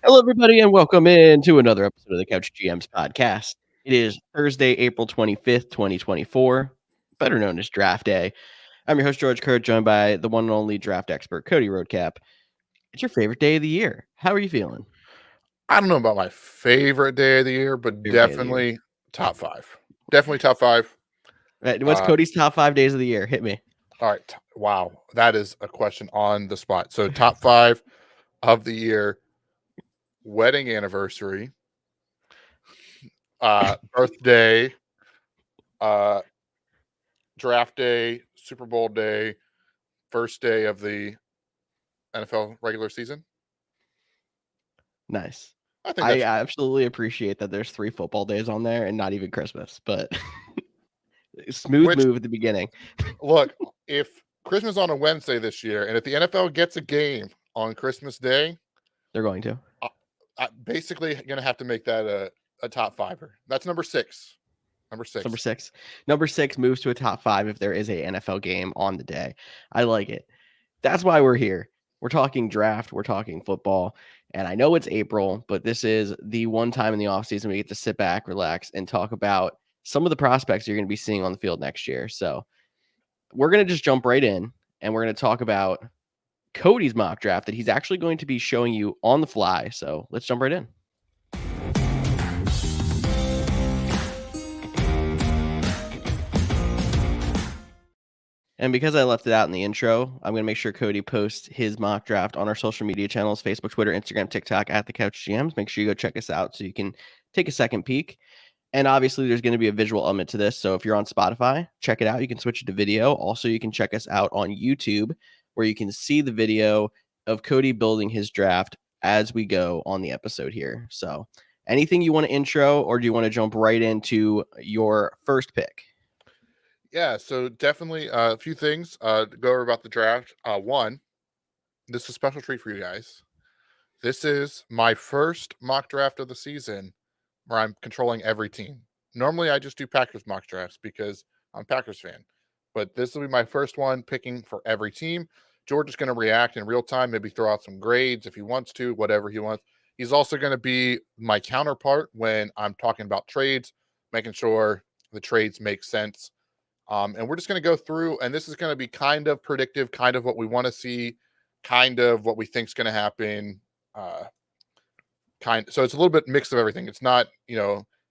Hello, everybody, and welcome into another episode of the Couch GMs podcast. It is Thursday, April 25th, 2024, better known as Draft Day. I'm your host, George Kerth, joined by the one and only draft expert, Cody Roadcap. It's your favorite day of the year. How are you feeling? I don't know about my favorite day of the year, but Favorite day of the year. definitely top 5. Definitely top 5. What's Cody's top 5 days of the year? Hit me. All right. Wow. That is a question on the spot. So top 5 of the year: wedding anniversary, birthday, uh, draft day, Super Bowl day, first day of the NFL regular season. Nice. I think I that's absolutely appreciate that there's 3 football days on there and not even Christmas, but smooth which move at the beginning. look, if Christmas on a Wednesday this year, and if the NFL gets a game on Christmas Day, They're going to. I, I basically gonna have to make that a top fiver. That's number 6. Number It's number 6. 6. Number 6 moves to a top 5 if there is a NFL game on the day. I like it. That's why we're here. We're talking draft, we're talking football, and I know it's April, but this is the one time in the offseason we get to sit back, relax, and talk about some of the prospects you're going to be seeing on the field next year. So we're going to just jump right in, and we're going to talk about Cody's mock draft that he's actually going to be showing you on the fly. So let's jump right in. And because I left it out in the intro, I'm going to make sure Cody posts his mock draft on our social media channels, Facebook, Twitter, Instagram, TikTok, at the Couch GMs. Make sure you go check us out so you can take a second peek. And obviously, there's going to be a visual element to this. So if you're on Spotify, check it out. You can switch it to video. Also, you can check us out on YouTube, where you can see the video of Cody building his draft as we go on the episode here. So anything you want to intro, or do you want to jump right into your first pick? Yeah, so definitely a few things to go over about the draft. One, this is a special treat for you guys. This is my first mock draft of the season where I'm controlling every team. Normally, I just do Packers mock drafts because I'm a Packers fan, but this will be my first one picking for every team. George is going to react in real time, maybe throw out some grades if he wants to, whatever he wants. He's also going to be my counterpart when I'm talking about trades, making sure the trades make sense. And we're just going to go through, and this is going to be kind of predictive, kind of what we want to see, kind of what we think is going to happen. Uh, so it's a little bit mixed of everything. It's not,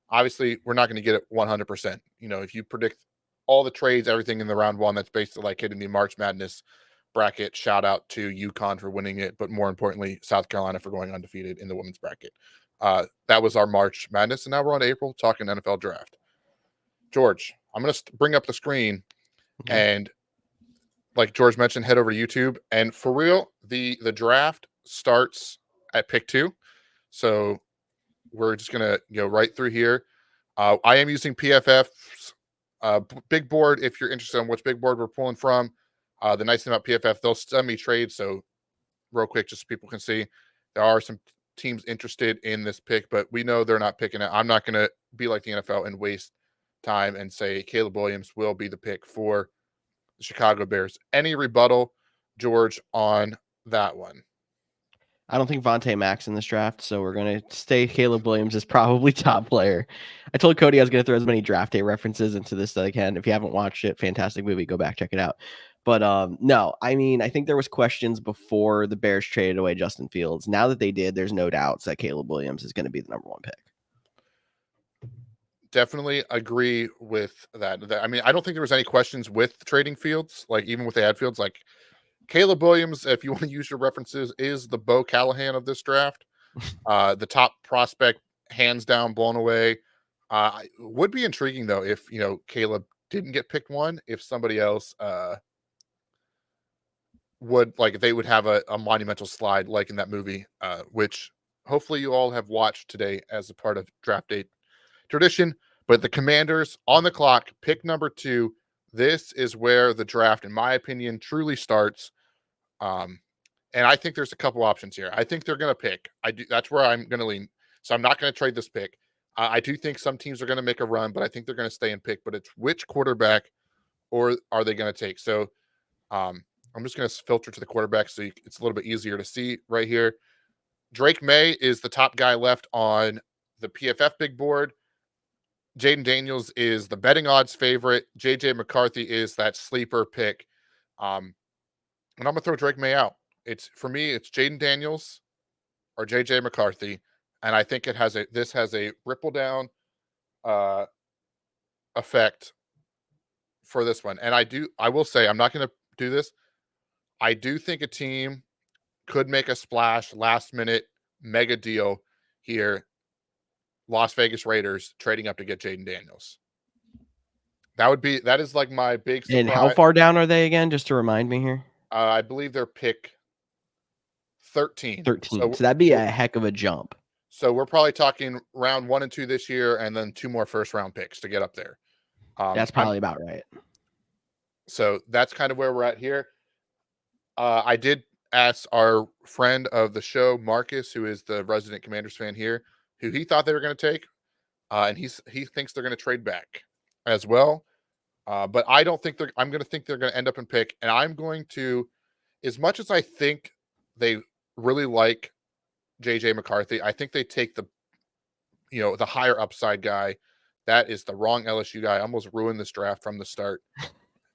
obviously we're not going to get it 100%. If you predict all the trades, everything in the round one, that's basically like hitting the March Madness bracket. Shout out to UConn for winning it, but more importantly, South Carolina for going undefeated in the women's bracket. That was our March Madness, and now we're on April talking NFL draft. George, I'm going to bring up the screen, Okay. and like George mentioned, head over to YouTube. And for real, the draft starts at pick 2. So we're just gonna go right through here. I am using PFF's big board. If you're interested in which big board we're pulling from, the nice thing about PFF, they'll send me trades. So real quick, just so people can see, there are some teams interested in this pick, but we know they're not picking it. I'm not gonna be like the NFL and waste time and say Caleb Williams will be the pick for the Chicago Bears. Any rebuttal, George, on that one? I don't think Vontae Max in this draft, so we're going to stay Caleb Williams is probably top player. I told Cody I was going to throw as many draft day references into this that I can. If you haven't watched it, fantastic movie, go back, check it out. But no, I mean, I think there was questions before the Bears traded away Justin Fields. Now that they did, there's no doubts that Caleb Williams is going to be the number 1 pick. Definitely agree with that. I mean, I don't think there was any questions with trading Fields, like even with the ad Fields. Like Caleb Williams, if you want to use your references, is the Bo Callahan of this draft. The top prospect, hands down, blown away. Would be intriguing though if Caleb didn't get picked one, if somebody else would, like, they would have a monumental slide like in that movie, which hopefully you all have watched today as a part of draft day tradition. But the Commanders on the clock, pick number 2. This is where the draft, in my opinion, truly starts. Um, and I think there's a couple options here. I think they're going to pick. I do. That's where I'm going to lean. So I'm not going to trade this pick. I do think some teams are going to make a run, but I think they're going to stay and pick. But it's which quarterback, or are they going to take? So I'm just going to filter to the quarterback, so it's a little bit easier to see right here. Drake May is the top guy left on the PFF big board. Jaden Daniels is the betting odds favorite. JJ McCarthy is that sleeper pick. And I'm gonna throw Drake May out. It's for me, it's Jaden Daniels or JJ McCarthy. And I think this has a ripple down uh effect for this one. And I will say I'm not gonna do this. I do think a team could make a splash last minute mega deal here. Las Vegas Raiders trading up to get Jaden Daniels. That is like my big And how surprise. far down are they again? Just to remind me here. I believe they're pick 13. 13. So that'd be a heck of a jump. So we're probably talking round 1 and 2 this year, and then 2 more first round picks to get up there. That's probably about right. So that's kind of where we're at here. I did ask our friend of the show, Marcus, who is the resident Commanders fan here, who he thought they were going to take, and he thinks they're going to trade back as well. But I don't think I'm going to think they're going to end up in pick, and I'm going to, as much as I think they really like JJ McCarthy, I think they take the higher upside guy. That is the wrong LSU guy. I almost ruined this draft from the start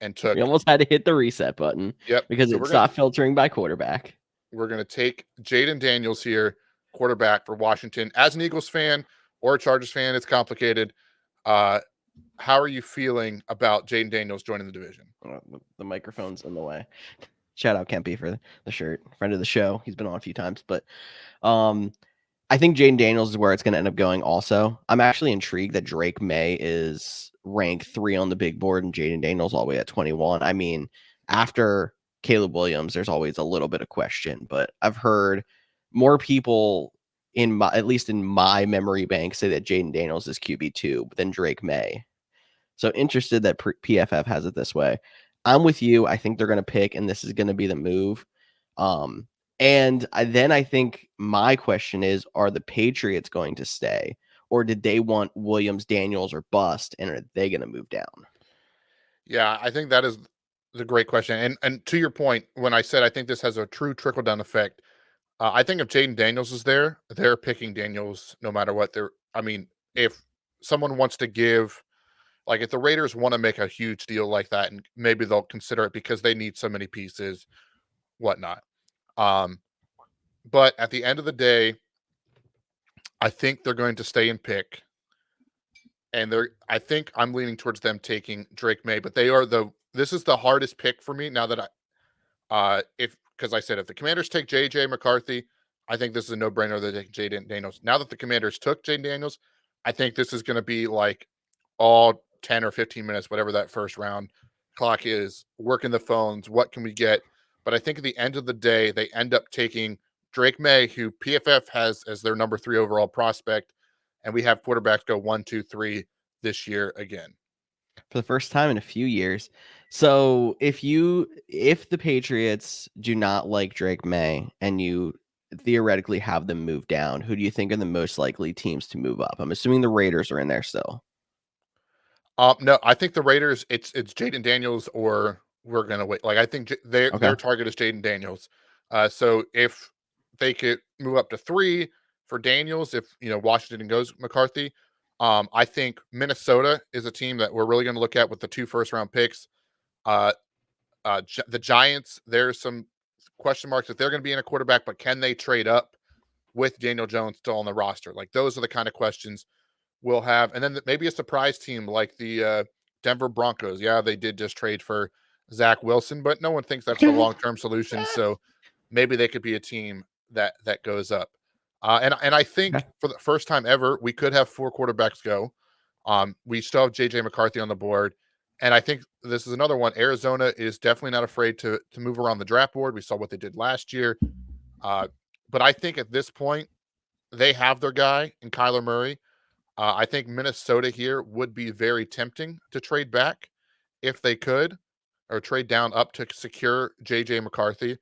and took. We almost had to hit the reset button. Yep. Because it's not filtering by quarterback. We're going to take Jaden Daniels here, quarterback for Washington. As an Eagles fan or a Chargers fan, it's complicated. How are you feeling about Jaden Daniels joining the division? The microphone's in the way. Shout out Kempy for the shirt. Friend of the show. He's been on a few times. But I think Jaden Daniels is where it's going to end up going also. I'm actually intrigued that Drake May is ranked 3 on the big board and Jaden Daniels all the way at 21. I mean, after Caleb Williams, there's always a little bit of question, but I've heard more people at least in my memory bank say that Jaden Daniels is QB2 than Drake May. So interested that PFF has it this way. I'm with you. I think they're going to pick, and this is going to be the move. And then I think my question is, are the Patriots going to stay, or did they want Williams, Daniels, or bust, and are they going to move down? Yeah, I think that is the great question. And to your point, when I said I think this has a true trickle-down effect, I think if Jaden Daniels is there, they're picking Daniels no matter what. If someone wants to give, like if the Raiders want to make a huge deal like that, and maybe they'll consider it because they need so many pieces, whatnot. But at the end of the day, I think they're going to stay and pick. And I think I'm leaning towards them taking Drake May, but this is the hardest pick for me now that because I said if the Commanders take JJ McCarthy, I think this is a no-brainer that they take Jaden Daniels. Now that the Commanders took Jaden Daniels, I think this is going to be like all 10 or 15 minutes, whatever that first round clock is, working the phones. What can we get? But I think at the end of the day, they end up taking Drake May, who PFF has as their number 3 overall prospect. And we have quarterbacks go 1, 2, 3 this year again. For the first time in a few years. So if the Patriots do not like Drake May and you theoretically have them move down, who do you think are the most likely teams to move up? I'm assuming the Raiders are in there still. No, I think the Raiders, it's Jaden Daniels or we're going to wait. Like, I think their target is Jaden Daniels. So if they could move up to 3 for Daniels, if, Washington goes McCarthy, I think Minnesota is a team that we're really going to look at with the 2 first-round picks. The Giants, there's some question marks if they're going to be in a quarterback, but can they trade up with Daniel Jones still on the roster? Like, those are the kind of questions we'll have. And then maybe a surprise team like the Denver Broncos. Yeah, they did just trade for Zach Wilson, but no one thinks that's the long-term solution. So maybe they could be a team that goes up. And I think for the first time ever, we could have 4 quarterbacks go. We still have JJ McCarthy on the board. And I think this is another one. Arizona is definitely not afraid to move around the draft board. We saw what they did last year. But I think at this point, they have their guy in Kyler Murray. I think Minnesota here would be very tempting to trade back if they could, or trade down up to secure JJ McCarthy.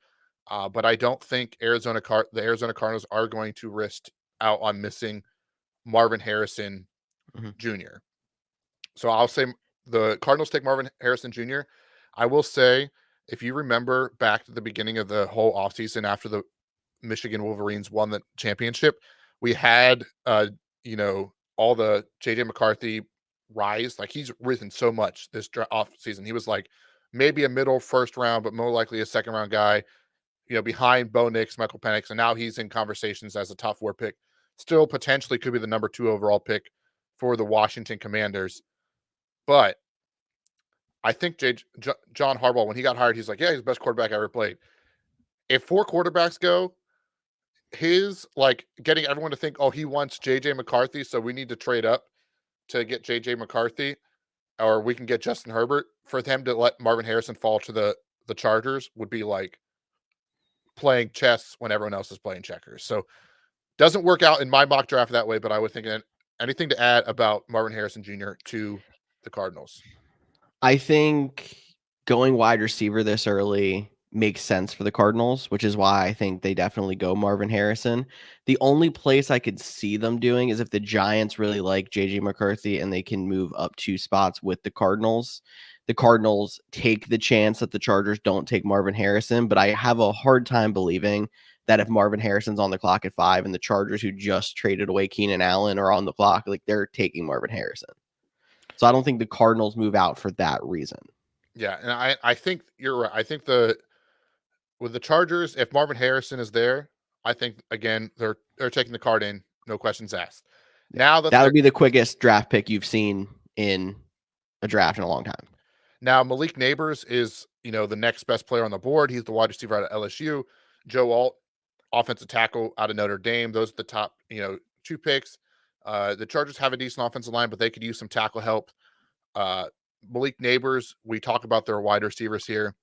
But I don't think the Arizona Cardinals are going to risk out on missing Marvin Harrison Jr. So I'll say the Cardinals take Marvin Harrison Jr. I will say, if you remember back to the beginning of the whole offseason after the Michigan Wolverines won the championship, we had all the JJ McCarthy rise. Like, he's risen so much this off season. He was like maybe a middle first round, but more likely a second round guy, behind Bo Nix, Michael Penix, and now he's in conversations as a top 4 pick. Still potentially could be the number 2 overall pick for the Washington Commanders. But I think John Harbaugh, when he got hired, he's like, yeah, he's the best quarterback I ever played. If 4 quarterbacks go, his like getting everyone to think, oh, he wants JJ McCarthy, so we need to trade up to get JJ McCarthy, or we can get Justin Herbert. For them to let Marvin Harrison fall to the Chargers would be like playing chess when everyone else is playing checkers. So doesn't work out in my mock draft that way, but I would think anything to add about Marvin Harrison Jr. to the Cardinals. I think going wide receiver this early makes sense for the Cardinals, which is why I think they definitely go Marvin Harrison. The only place I could see them doing is if the Giants really like JJ McCarthy and they can move up 2 spots with the Cardinals. The Cardinals take the chance that the Chargers don't take Marvin Harrison, but I have a hard time believing that if Marvin Harrison's on the clock at 5 and the Chargers, who just traded away Keenan Allen, are on the clock, like, they're taking Marvin Harrison. So I don't think the Cardinals move out for that reason. Yeah, and I think you're right. I think with the Chargers, if Marvin Harrison is there, I think again they're taking the card in, no questions asked. Now that would be the quickest draft pick you've seen in a draft in a long time. Now Malik Neighbors is the next best player on the board. He's the wide receiver out of LSU. Joe Alt, offensive tackle out of Notre Dame. Those are the top 2 picks. The Chargers have a decent offensive line, but they could use some tackle help. Malik Neighbors, we talk about their wide receivers here,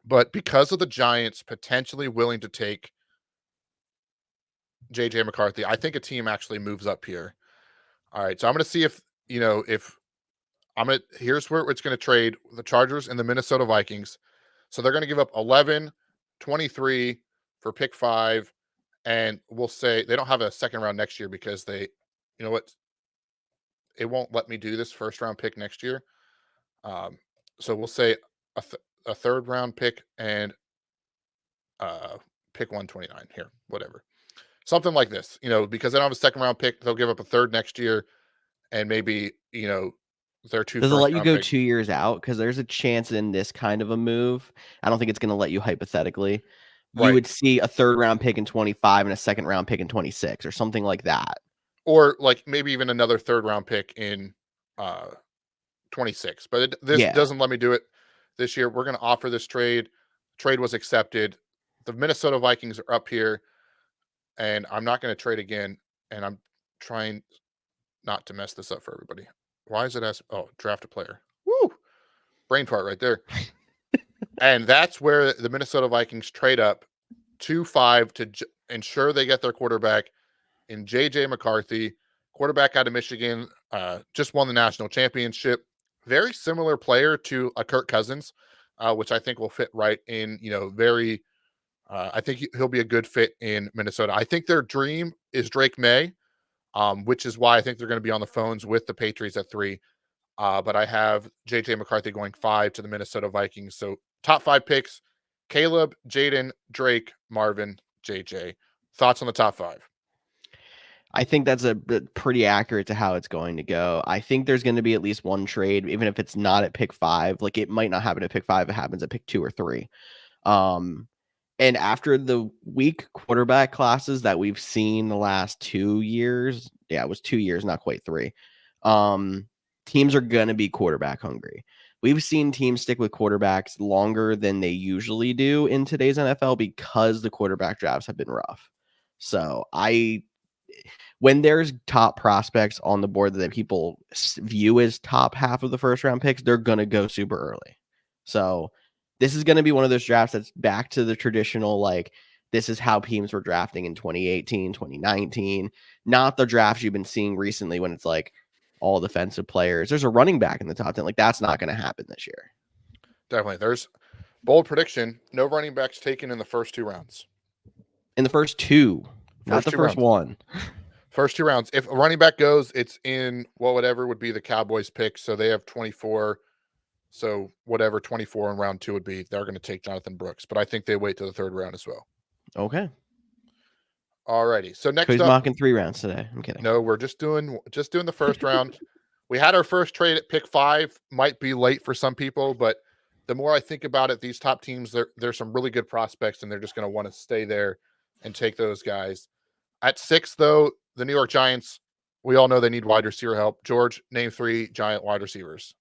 but because of the Giants potentially willing to take JJ McCarthy, I think a team actually moves up here. All right, so I'm going to see if here's where it's going to trade the Chargers and the Minnesota Vikings. So they're going to give up 11, 23 for pick 5, and we'll say they don't have a second round next year because they, it won't let me do this first round pick next year. So we'll say a third round pick and pick 129 here, whatever. Something like this, because they don't have a second round pick, they'll give up a third next year and maybe, their 2 Does it first let you round go picks. 2 years out? Because there's a chance in this kind of a move. I don't think it's going to let you hypothetically. You Right. would see a third round pick in 25 and a second round pick in 26 or something like that. Or like maybe even another third round pick in 26. But this doesn't let me do it this year. We're going to offer this trade. Trade was accepted. The Minnesota Vikings are up here, and I'm not going to trade again. And I'm trying not to mess this up for everybody. Why is it draft a player? Woo! Brain fart right there. And that's where the Minnesota Vikings trade up 2-5 to ensure they get their quarterback in JJ McCarthy, quarterback out of Michigan, just won the national championship. Very similar player to a Kirk Cousins, which I think will fit right in, very, I think he'll be a good fit in Minnesota. I think their dream is Drake May, which is why I think they're going to be on the phones with the Patriots at 3. But I have JJ McCarthy going 5 to the Minnesota Vikings. So top 5 picks: Caleb, Jaden, Drake, Marvin, JJ. Thoughts on the top 5? I think that's a pretty accurate to how it's going to go. I think there's going to be at least one trade, even if it's not at pick 5. Like, it might not happen at pick 5. It happens at pick 2 or 3. And after the weak quarterback classes that we've seen the last 2 years, it was 2 years, not quite 3. Teams are going to be quarterback hungry. We've seen teams stick with quarterbacks longer than they usually do in today's NFL because the quarterback drafts have been rough. So when there's top prospects on the board that people view as top half of the first round picks, they're going to go super early. So this is going to be one of those drafts that's back to the traditional, like, this is how teams were drafting in 2018, 2019, not the drafts you've been seeing recently when it's like all defensive players. There's a running back in the top 10. Like, that's not going to happen this year. Definitely. There's bold prediction. No running backs taken in the first 2 rounds. In the first 2, not the first rounds. 1. First 2 rounds. If a running back goes, it's in whatever would be the Cowboys pick. So they have 24. So whatever 24 in round 2 would be, they're going to take Jonathan Brooks. But I think they wait to the 3rd round as well. Okay. Alrighty. So next Cody's up, mocking 3 rounds today. I'm kidding. no, we're just doing the first round. We had our first trade at pick 5. Might be late for some people, but the more I think about it, these top teams, there's some really good prospects, and they're just going to want to stay there and take those guys. At 6, though, the New York Giants, we all know they need wide receiver help. George, name 3 Giant wide receivers.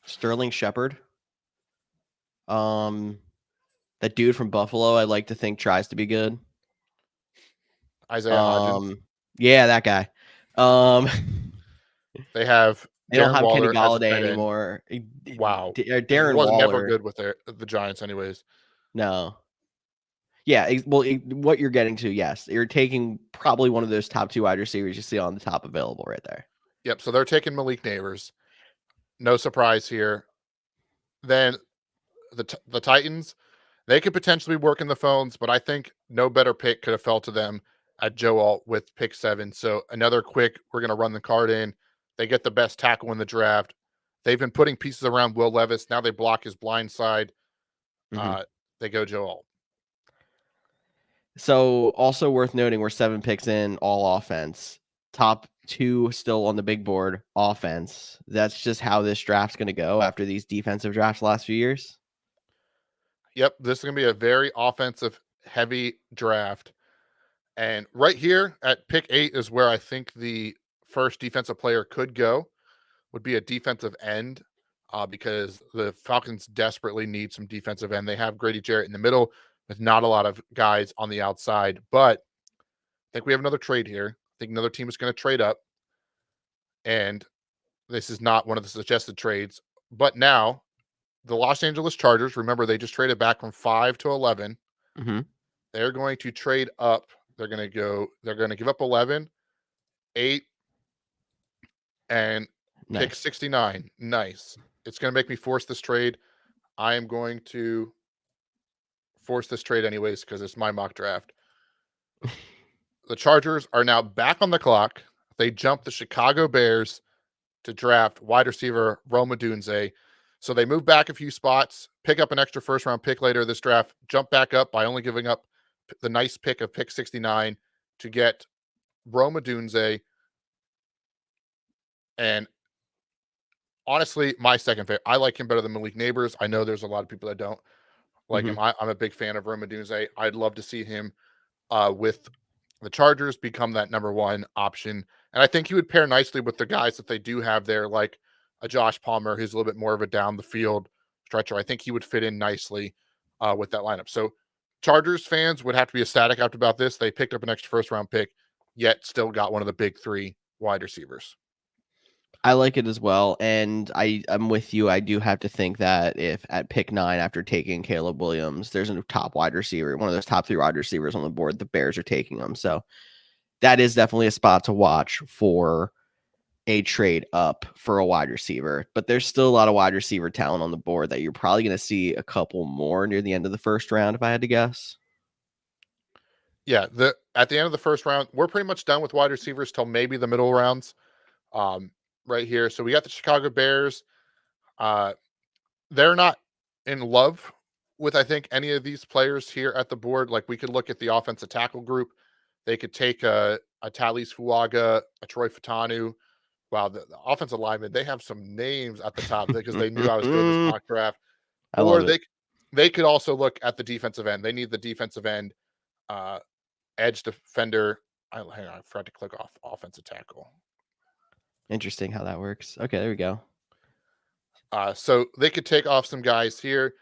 Sterling Shepard. That dude from Buffalo, I like to think tries to be good. Isaiah Hodgins. Yeah, that guy. They have They don't Darren have Kenny Waller as a Galladay tight end. anymore. Wow. He Darren was never Waller. good with the Giants anyways. No. Yeah, well, what you're getting to, yes. You're taking probably one of those top 2 wide receivers you see on the top available right there. Yep, so they're taking Malik Neighbors. No surprise here. Then the Titans, they could potentially be working the phones, but I think no better pick could have fell to them at Joe Alt with pick 7. So another quick, we're going to run the card in. They get the best tackle in the draft. They've been putting pieces around Will Levis. Now they block his blind side. They go Joe Alt. So also worth noting, we're 7 picks in, all offense. Top 2 still on the big board, offense. That's just how this draft's going to go after these defensive drafts the last few years. Yep, this is going to be a very offensive heavy draft. And right here at pick 8 is where I think the first defensive player could go, would be a defensive end, because the Falcons desperately need some defensive end. They have Grady Jarrett in the middle with not a lot of guys on the outside, but I think we have another trade here. I think another team is going to trade up, and this is not one of the suggested trades. But now the Los Angeles Chargers, remember, they just traded back from 5 to 11. Mm-hmm. They're going to trade up. They're going to give up 11, 8, and pick 69. Nice. It's going to make me force this trade. I am going to force this trade anyways because it's my mock draft. The Chargers are now back on the clock. They jumped the Chicago Bears to draft wide receiver Rome Odunze. So they move back a few spots, pick up an extra first round pick later this draft, jump back up by only giving up the nice pick of pick 69 to get Rome Odunze. And honestly, my second favorite. I like him better than Malik Neighbors. I know there's a lot of people that don't like him. I'm a big fan of Rome Odunze. I'd love to see him with the Chargers become that number 1 option. And I think he would pair nicely with the guys that they do have there, like a Josh Palmer, who's a little bit more of a down the field stretcher. I think he would fit in nicely with that lineup. So Chargers fans would have to be ecstatic after about this. They picked up an extra first round pick, yet still got one of the big 3 wide receivers. I like it as well, and I'm with you. I do have to think that if at pick 9 after taking Caleb Williams, there's a top wide receiver, one of those top 3 wide receivers on the board, the Bears are taking them. So that is definitely a spot to watch for a trade up for a wide receiver. But there's still a lot of wide receiver talent on the board that you're probably going to see a couple more near the end of the first round, if I had to guess. Yeah, at the end of the first round, we're pretty much done with wide receivers till maybe the middle rounds. Right here. So we got the Chicago Bears. They're not in love with, I think, any of these players here at the board. Like, we could look at the offensive tackle group. They could take a Talis Fuaga, a Troy Fatanu. Wow, the offensive linemen, they have some names at the top because they knew I was doing this mock draft. Or they could also look at the defensive end. They need the defensive end, edge defender. Hang on, I forgot to click off offensive tackle. Interesting how that works. Okay, there we go. So they could take off some guys here.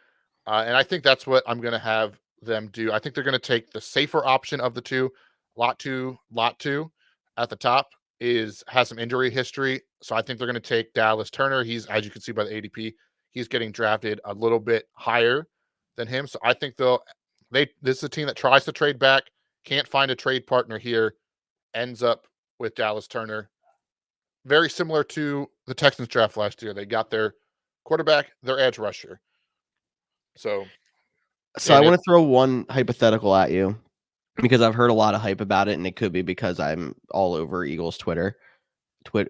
And I think that's what I'm going to have them do. I think they're going to take the safer option of the 2. Lot 2 at the top has some injury history. So I think they're going to take Dallas Turner. He's, as you can see by the ADP, he's getting drafted a little bit higher than him. So I think this is a team that tries to trade back, can't find a trade partner here, ends up with Dallas Turner. Very similar to the Texans draft last year. They got their quarterback, their edge rusher. So I want to throw one hypothetical at you because I've heard a lot of hype about it, and it could be because I'm all over Eagles Twitter,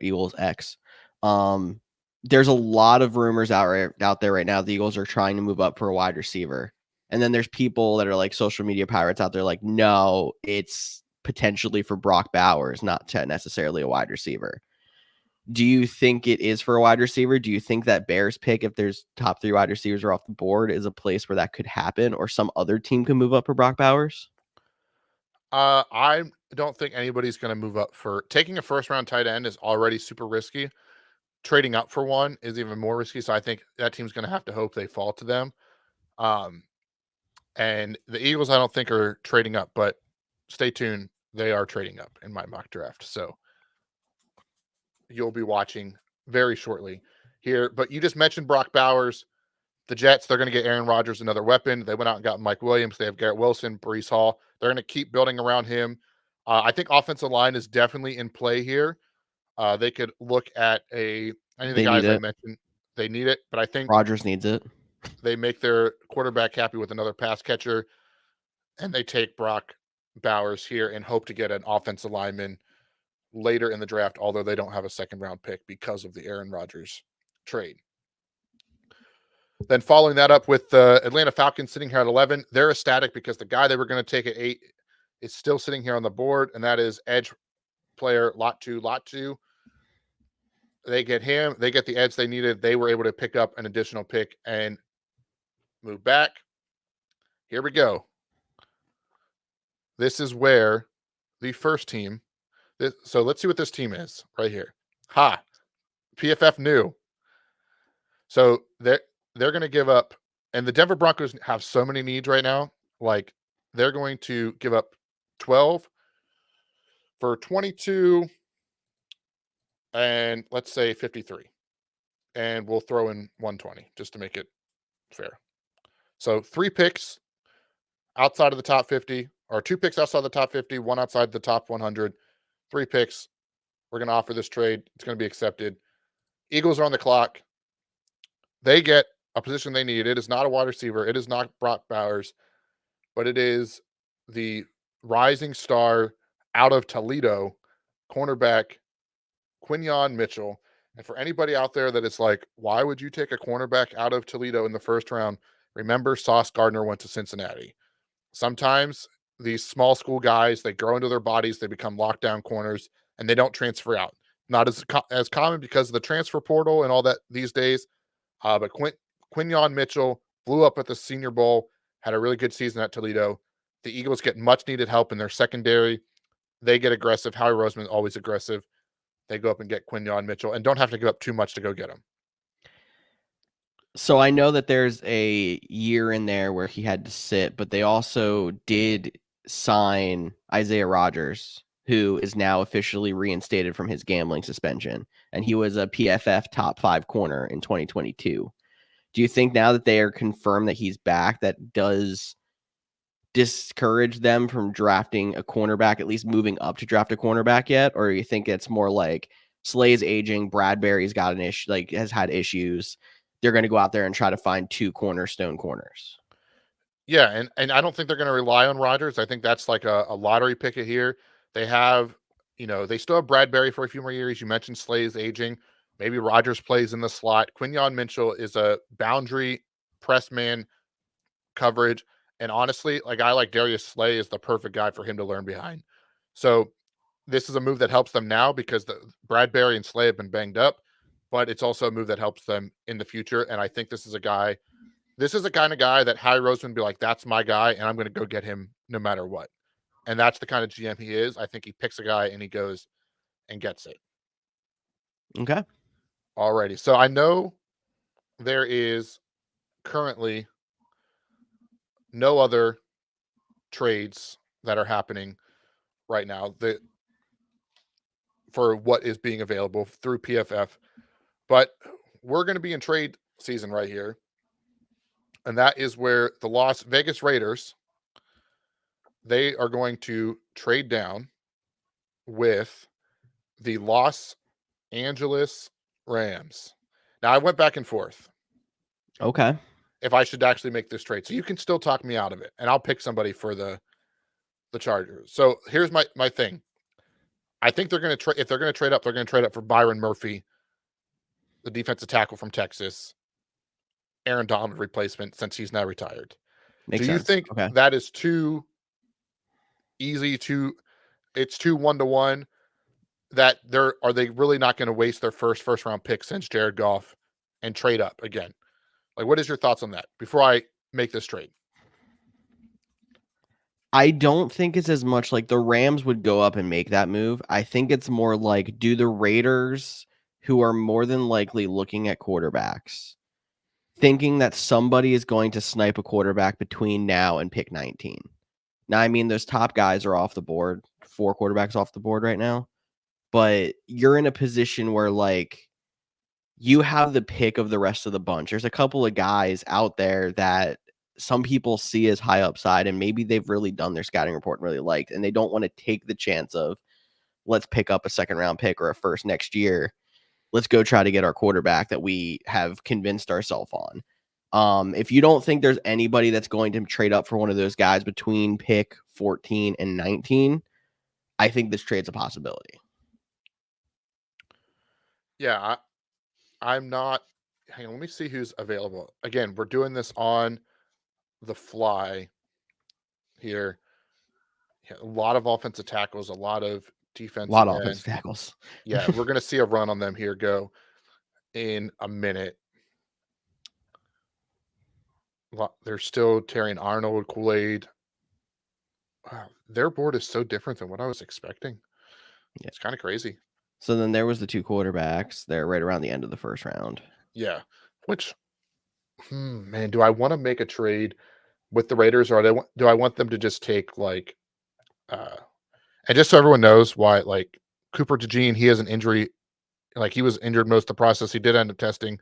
Eagles X. There's a lot of rumors out there right now. The Eagles are trying to move up for a wide receiver. And then there's people that are like social media pirates out there like, no, it's potentially for Brock Bowers, not necessarily a wide receiver. Do you think it is for a wide receiver? Do you think that Bears pick, if there's top 3 wide receivers are off the board, is a place where that could happen, or some other team could move up for Brock Bowers? I don't think anybody's going to move up for taking a first round tight end is already super risky. Trading up for one is even more risky. So I think that team's going to have to hope they fall to them. And the Eagles, I don't think are trading up, but stay tuned. They are trading up in my mock draft. So you'll be watching very shortly here. But you just mentioned Brock Bowers. The Jets, they're going to get Aaron Rodgers another weapon. They went out and got Mike Williams. They have Garrett Wilson, Brees Hall. They're going to keep building around him. I think offensive line is definitely in play here. They could look at any of the They need guys I it. mentioned. They need it, but I think Rodgers needs it. they make their quarterback happy with another pass catcher, and they take Brock Bowers here and hope to get an offensive lineman later in the draft, although they don't have a second round pick because of the Aaron Rodgers trade. Then following that up with the Atlanta Falcons sitting here at 11, they're ecstatic because the guy they were going to take at 8 is still sitting here on the board, and that is edge player Latu. They get him. They get the edge they needed. They were able to pick up an additional pick and move back. Here we go. This is where the first team. So let's see what this team is right here. PFF new. So they're going to give up, and the Denver Broncos have so many needs right now. Like they're going to give up 12 for 22, and let's say 53, and we'll throw in 120 just to make it fair. So 3 picks outside of the top 50, or 2 picks outside the top 50, 1 outside the top 100. 3 picks. We're going to offer this trade. It's going to be accepted. Eagles are on the clock. They get a position they need. It is not a wide receiver. It is not Brock Bowers, but it is the rising star out of Toledo, cornerback Quinyon Mitchell. And for anybody out there that is like, why would you take a cornerback out of Toledo in the first round? Remember, Sauce Gardner went to Cincinnati. Sometimes these small school guys, they grow into their bodies, they become lockdown corners, and they don't transfer out. Not as common because of the transfer portal and all that these days. But Quinyon Mitchell blew up at the Senior Bowl, had a really good season at Toledo. The Eagles get much needed help in their secondary. They get aggressive. Howie Roseman always aggressive. They go up and get Quinyon Mitchell and don't have to give up too much to go get him. So I know that there's a year in there where he had to sit, but they also did sign Isaiah Rodgers, who is now officially reinstated from his gambling suspension, and he was a PFF top 5 corner in 2022. Do you think now that they are confirmed that he's back, that does discourage them from drafting a cornerback, at least moving up to draft a cornerback yet? Or you think it's more like Slay's aging, Bradbury's got an issue, like has had issues. They're going to go out there and try to find 2 cornerstone corners. Yeah, and I don't think they're going to rely on Rodgers. I think that's like a lottery picket here. They have, they still have Bradbury for a few more years. You mentioned Slay's aging. Maybe Rodgers plays in the slot. Quinyon Mitchell is a boundary press man coverage. And honestly, like I like Darius Slay is the perfect guy for him to learn behind. So this is a move that helps them now because the Bradbury and Slay have been banged up, but it's also a move that helps them in the future. And I think this is the kind of guy that Howie Roseman would be like, that's my guy, and I'm going to go get him no matter what. And that's the kind of GM he is. I think he picks a guy and he goes and gets it. Okay. Alrighty. So I know there is currently no other trades that are happening right now for what is being available through PFF, but we're going to be in trade season right here. And that is where the Las Vegas Raiders, they are going to trade down with the Los Angeles Rams. Now, I went back and forth Okay. if I should actually make this trade. So you can still talk me out of it, and I'll pick somebody for the Chargers. So here's my thing. I think they're going to trade. If they're going to trade up, they're going to trade up for Byron Murphy, the defensive tackle from Texas, Aaron Donald replacement since he's now retired. Makes Do you sense. think Okay. that is too easy to it's 2-1-1. That are they really not going to waste their first round pick since Jared Goff and trade up again? Like, what is your thoughts on that before I make this trade? I don't think it's as much like the Rams would go up and make that move. I think it's more like, do the Raiders, who are more than likely looking at quarterbacks, thinking that somebody is going to snipe a quarterback between now and pick 19. Now, I mean, those top guys are off the board, 4 quarterbacks off the board right now, but you're in a position where, like, you have the pick of the rest of the bunch. There's a couple of guys out there that some people see as high upside, and maybe they've really done their scouting report and really liked, and they don't want to take the chance of, let's pick up a second round pick or a first next year. Let's go try to get our quarterback that we have convinced ourselves on. If you don't think there's anybody that's going to trade up for one of those guys between pick 14 and 19, I think this trade's a possibility. Yeah, I'm not. Hang on, let me see who's available. Again, we're doing this on the fly here. Yeah, a lot of offensive tackles, a lot of A defensive lot of end. offensive tackles. Yeah, we're going to see a run on them here go in a minute. They're still Terry Arnold, Kool-Aid. Wow, their board is so different than what I was expecting. Yeah. It's kind of crazy. So then there was the 2 quarterbacks. They're right around the end of the first round. Yeah, which, man, do I want to make a trade with the Raiders, or do I want them to just take like, and just so everyone knows why, like Cooper DeJean, he has an injury, like he was injured most of the process. He did end up testing.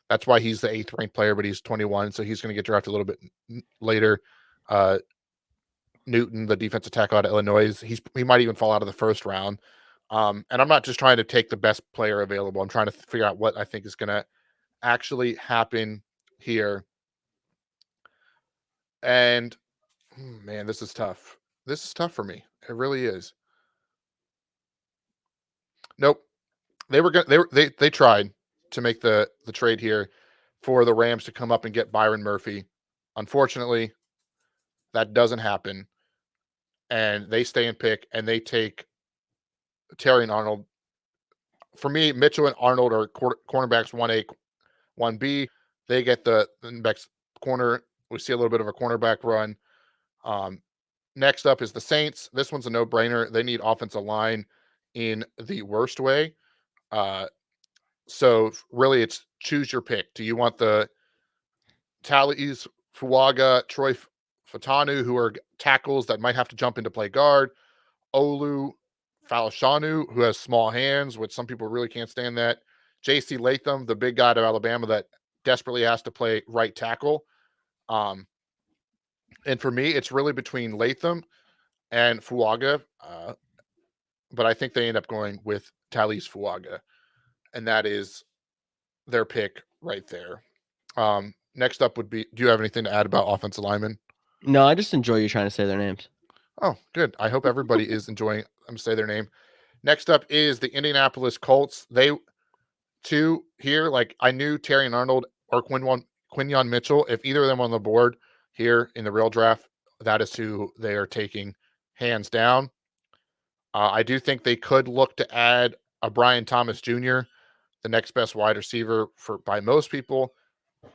That's why he's the 8th ranked player, but he's 21, so he's going to get drafted a little bit later. Newton, the defensive tackle out of Illinois, he might even fall out of the first round. And I'm not just trying to take the best player available. I'm trying to figure out what I think is going to actually happen here. And man, this is tough. This is tough for me. It really is. Nope. They tried to make the trade here for the Rams to come up and get Byron Murphy. Unfortunately, that doesn't happen. And they stay in pick and they take Terry and Arnold. For me, Mitchell and Arnold are cornerbacks 1A, 1B. They get the next corner. We see a little bit of a cornerback run. Next up is the Saints. This one's a no-brainer. They need offensive line in the worst way. So really, it's choose your pick. Do you want the Tallies, Fuaga, Troy Fatanu, who are tackles that might have to jump into play guard? Olu Falashanu, who has small hands, which some people really can't stand that. J.C. Latham, the big guy out of Alabama that desperately has to play right tackle. And for me, it's really between Latham and Fuaga. But I think they end up going with Talise Fuaga. And that is their pick right there. Next up would be, do you have anything to add about offensive linemen? No, I just enjoy you trying to say their names. Oh, good. I hope everybody is enjoying them say their name. Next up is the Indianapolis Colts. They two here, like I knew Terry and Arnold or Quinyon Mitchell. If either of them on the board here in the real draft, that is who they are taking hands down. I do think they could look to add a Brian Thomas Jr., the next best wide receiver by most people,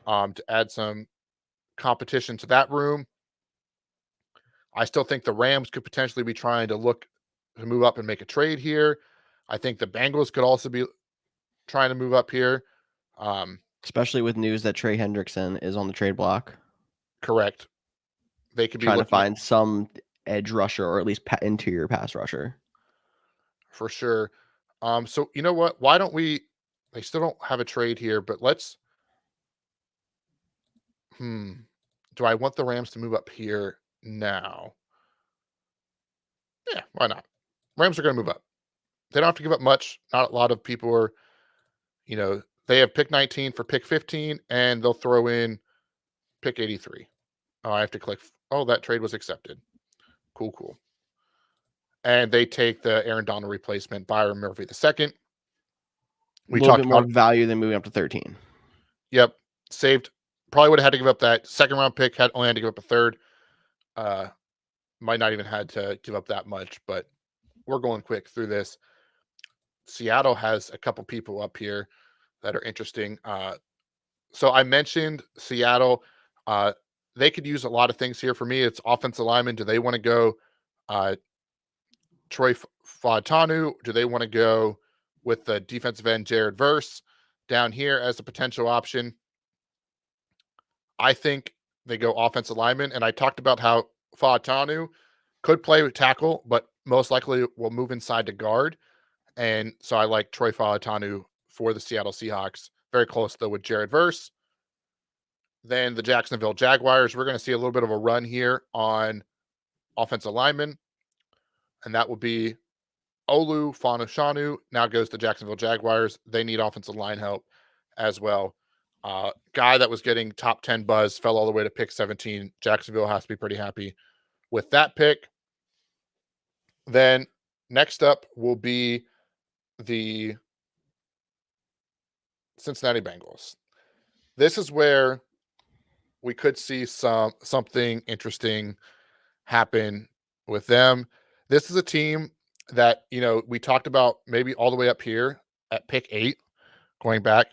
to add some competition to that room. I still think the Rams could potentially be trying to look to move up and make a trade here. I think the Bengals could also be trying to move up here. Especially with news that Trey Hendrickson is on the trade block. Correct. They could be trying to looking find some edge rusher or at least interior pass rusher. For sure. So you know what? Why don't we? They still don't have a trade here, but let's. Do I want the Rams to move up here now? Yeah, why not? Rams are going to move up. They don't have to give up much. Not a lot of people are, they have pick 19 for pick 15, and they'll throw in pick 83. Oh, I have to click. Oh, that trade was accepted. Cool. And they take the Aaron Donald replacement, Byron Murphy II. A little bit more value than moving up to 13. Yep. Saved. Probably would have had to give up that second round pick. Only had to give up a third. Might not even had to give up that much, but we're going quick through this. Seattle has a couple people up here that are interesting. So I mentioned Seattle. Uh, they could use a lot of things here. For me, it's offensive lineman. Do they want to go uh, Troy Fautanu? Do they want to go with the defensive end Jared Verse down here as a potential option? I think they go offensive lineman. And I talked about how Fautanu could play with tackle, but most likely will move inside to guard. And so I like Troy Fautanu for the Seattle Seahawks. Very close, though, with Jared Verse. Then the Jacksonville Jaguars. We're going to see a little bit of a run here on offensive linemen, and that will be Olu Fanushanu. Now goes to Jacksonville Jaguars. They need offensive line help as well. Guy that was getting top 10 buzz fell all the way to pick 17. Jacksonville has to be pretty happy with that pick. Then next up will be the Cincinnati Bengals. This is where we could see something interesting happen with them. This is a team that, we talked about maybe all the way up here at pick 8 going back.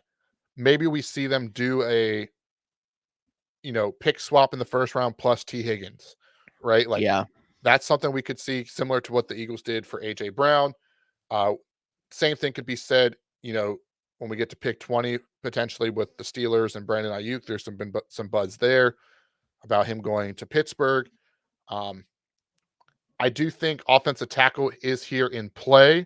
Maybe we see them do a pick swap in the first round plus T Higgins, right? Like, Yeah. that's something we could see similar to what the Eagles did for AJ Brown. Same thing could be said, when we get to pick 20, potentially with the Steelers and Brandon Ayuk. There's been some buzz there about him going to Pittsburgh. I do think offensive tackle is here in play.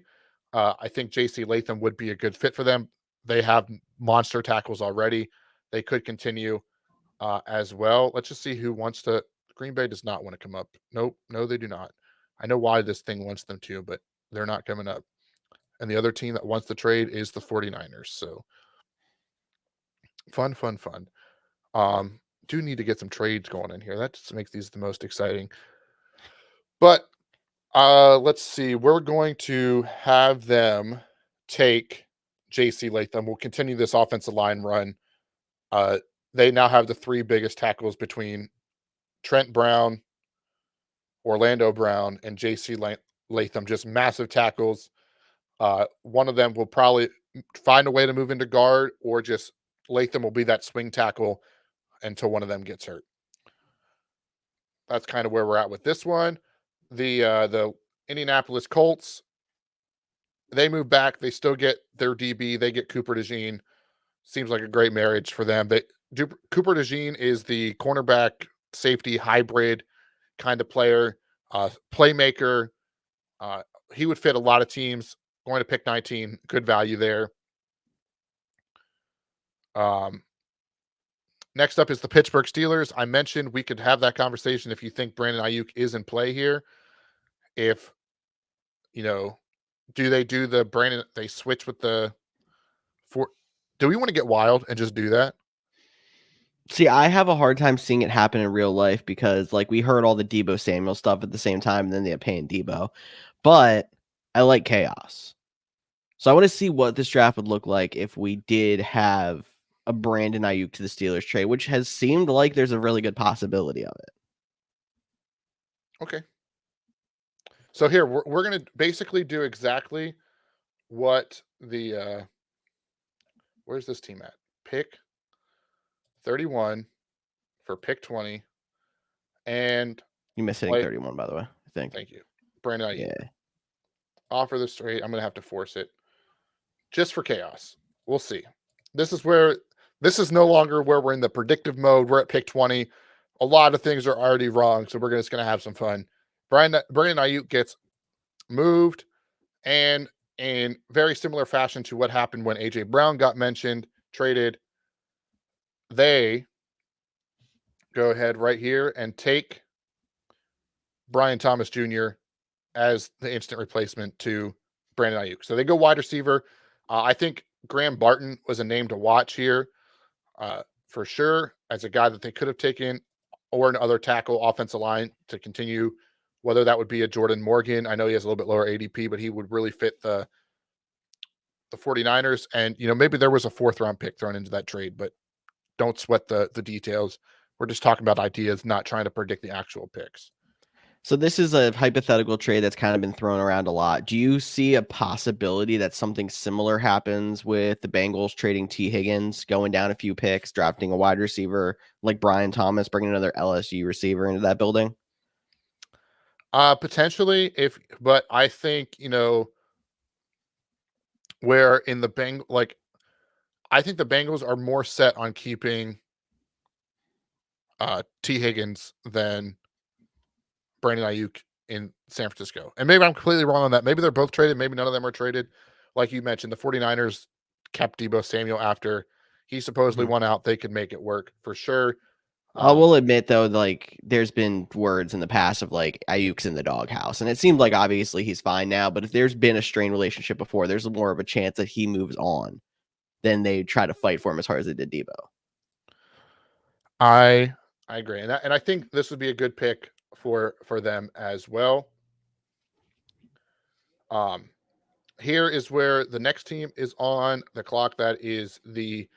I think J.C. Latham would be a good fit for them. They have monster tackles already. They could continue as well. Let's just see who wants to. Green Bay does not want to come up. Nope. No, they do not. I know why this thing wants them to, but they're not coming up. And the other team that wants to trade is the 49ers. So fun. Do need to get some trades going in here. That just makes these the most exciting. But let's see. We're going to have them take J.C. Latham. We'll continue this offensive line run. They now have the 3 biggest tackles between Trent Brown, Orlando Brown, and J.C. Latham. Just massive tackles. One of them will probably find a way to move into guard, or just Latham will be that swing tackle until one of them gets hurt. That's kind of where we're at with this one. The Indianapolis Colts, they move back. They still get their DB. They get Cooper DeJean. Seems like a great marriage for them. Cooper DeJean is the cornerback safety hybrid kind of player, playmaker. He would fit a lot of teams. Going to pick 19, good value there. Next up is the Pittsburgh Steelers. I mentioned we could have that conversation if you think Brandon Ayuk is in play here. If, do they do the Brandon, they switch with do we want to get wild and just do that? See, I have a hard time seeing it happen in real life because, like, we heard all the Deebo Samuel stuff at the same time, and then they paying Deebo. But I like chaos. So I want to see what this draft would look like if we did have a Brandon Ayuk to the Steelers trade, which has seemed like there's a really good possibility of it. Okay. So here, we're going to basically do exactly what the where's this team at? Pick 31 for pick 20. And you missed hitting 31, by the way, I think. Thank you. Brandon Ayuk. Yeah. Offer this trade. I'm going to have to force it just for chaos. We'll see. This is no longer where we're in the predictive mode. We're at pick 20. A lot of things are already wrong, so we're just going to have some fun. Brandon Ayuk gets moved, and in very similar fashion to what happened when AJ Brown got mentioned, traded, they go ahead right here and take Brian Thomas Jr. as the instant replacement to Brandon Ayuk. So they go wide receiver. I think Graham Barton was a name to watch here for sure, as a guy that they could have taken, or an other tackle offensive line to continue, whether that would be a Jordan Morgan. I know he has a little bit lower ADP, but he would really fit the 49ers. And, maybe there was a 4th round pick thrown into that trade, but don't sweat the details. We're just talking about ideas, not trying to predict the actual picks. So this is a hypothetical trade that's kind of been thrown around a lot. Do you see a possibility that something similar happens with the Bengals trading T. Higgins, going down a few picks, drafting a wide receiver like Brian Thomas, bringing another LSU receiver into that building? Potentially, but I think, where in the I think the Bengals are more set on keeping T. Higgins than Brandon Ayuk in San Francisco. And maybe I'm completely wrong on that. Maybe they're both traded. Maybe none of them are traded. Like you mentioned, the 49ers kept Debo Samuel after he supposedly Mhm. won out. They could make it work for sure. I will admit though, like there's been words in the past of like Ayuk's in the doghouse, and it seemed like obviously he's fine now. But if there's been a strained relationship before, there's more of a chance that he moves on than they try to fight for him as hard as they did Debo. I agree, and I think this would be a good pick for them as well. Um, Here is where the next team is on the clock. That is the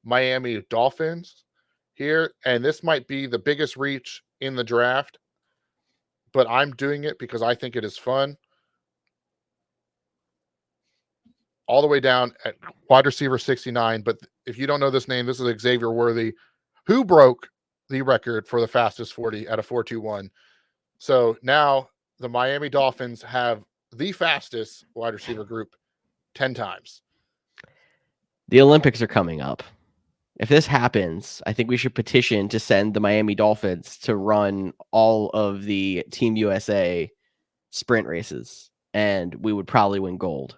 Miami Dolphins here, and this might be the biggest reach in the draft, but I'm doing it because I think it is fun. All the way down at wide receiver 69. But if you don't know this name, this is Xavier Worthy, who broke the record for the fastest 40 at a 4.21. So now the Miami Dolphins have the fastest wide receiver group 10 times. The Olympics are coming up. If this happens, I think we should petition to send the Miami Dolphins to run all of the Team USA sprint races, and we would probably win gold.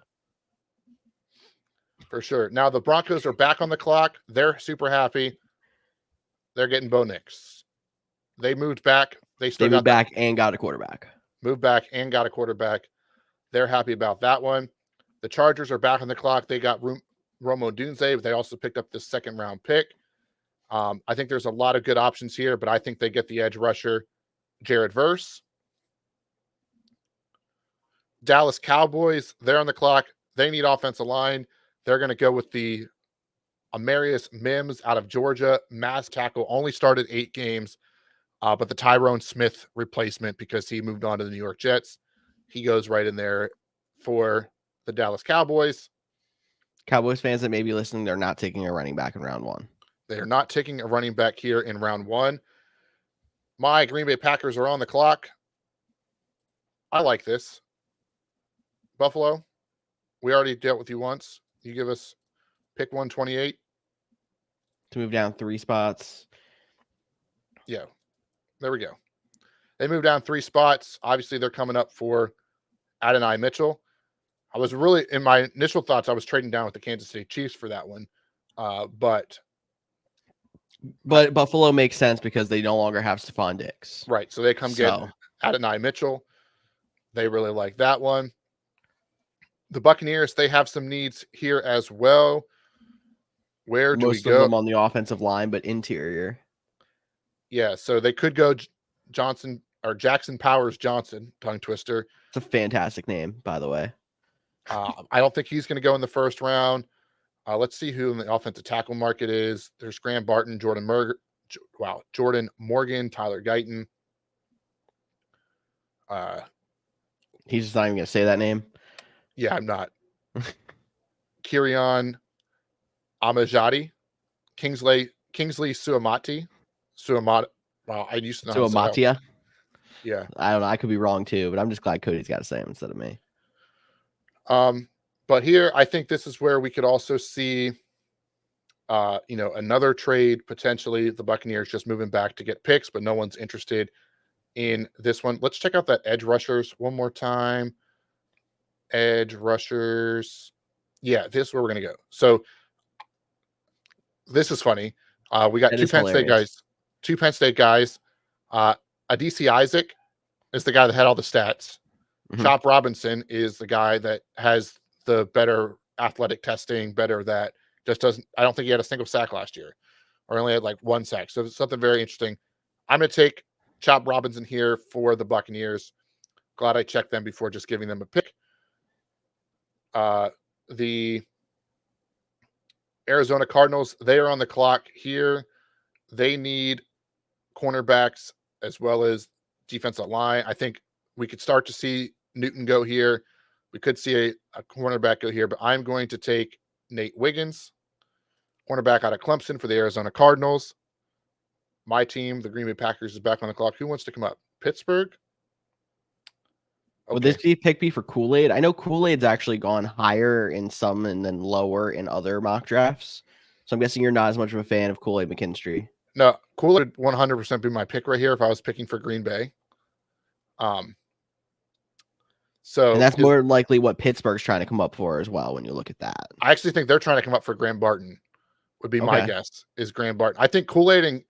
For sure. Now the Broncos are back on the clock. They're super happy. They're getting Bo Nix. They moved back. They still They moved got that back and got a quarterback. moved back and got a quarterback. They're happy about that one. The Chargers are back on the clock. They got Romo Dunze, but they also picked up the second round pick. I think there's a lot of good options here, but I think they get the edge rusher, Jared Verse. Dallas Cowboys, they're on the clock. They need offensive line. They're going to go with the Amarius Mims out of Georgia. Mass tackle, only started 8 games, but the Tyrone Smith replacement because he moved on to the New York Jets. He goes right in there for the Dallas Cowboys. Cowboys fans that may be listening, they're not taking a running back in round 1. They are not taking a running back here in round 1. My Green Bay Packers are on the clock. I like this. Buffalo, we already dealt with you once. You give us pick 128. To move down 3 spots. Yeah, there we go. They move down 3 spots. Obviously, they're coming up for Adonai Mitchell. I was really, in my initial thoughts, I was trading down with the Kansas City Chiefs for that one. But Buffalo makes sense because they no longer have Stephon Diggs. Right. So they come get Adonai Mitchell. They really like that one. The Buccaneers, they have some needs here as well. Where do we most of go? them on the offensive line, but interior. Yeah, so they could go Johnson or Jackson Powers Johnson, tongue twister. It's a fantastic name, by the way. I don't think he's going to go in the first round. Let's see who in the offensive tackle market is. There's Graham Barton, Jordan Morgan, Tyler Guyton. He's just not even going to say that name. Yeah, I'm not. Kirion Amajadi, Kingsley Suamati. Wow, I used to know how to say that. Suamatia. Yeah. I don't know. I could be wrong too, but I'm just glad Cody's got to say him instead of me. But here, I think this is where we could also see, another trade, potentially the Buccaneers just moving back to get picks, but no one's interested in this one. Let's check out that edge rushers one more time. Edge rushers. Yeah, this is where we're going to go. So this is funny. We got That two is Penn State hilarious. guys. Adisi Isaac is the guy that had all the stats. Mhm. Chop Robinson is the guy that has the better athletic testing, better that just doesn't. I don't think he had a single sack last year, or only had like 1 sack. So it's something very interesting. I'm going to take Chop Robinson here for the Buccaneers. Glad I checked them before just giving them a pick. The Arizona Cardinals, they are on the clock here. They need cornerbacks as well as defensive line. I think we could start to see Newton go here. We could see a cornerback go here, but I'm going to take Nate Wiggins, cornerback out of Clemson for the Arizona Cardinals. My team, the Green Bay Packers, is back on the clock. Who wants to come up? Pittsburgh? Would Okay. this be pick B for Kool-Aid? I know Kool-Aid's actually gone higher in some and then lower in other mock drafts. So I'm guessing you're not as much of a fan of Kool-Aid McKinstry. No, Kool-Aid would 100% be my pick right here if I was picking for Green Bay. So And that's more likely what Pittsburgh's trying to come up for as well when you look at that. I actually think they're trying to come up for Graham Barton, would be my guess, is Graham Barton. I think Kool-Aid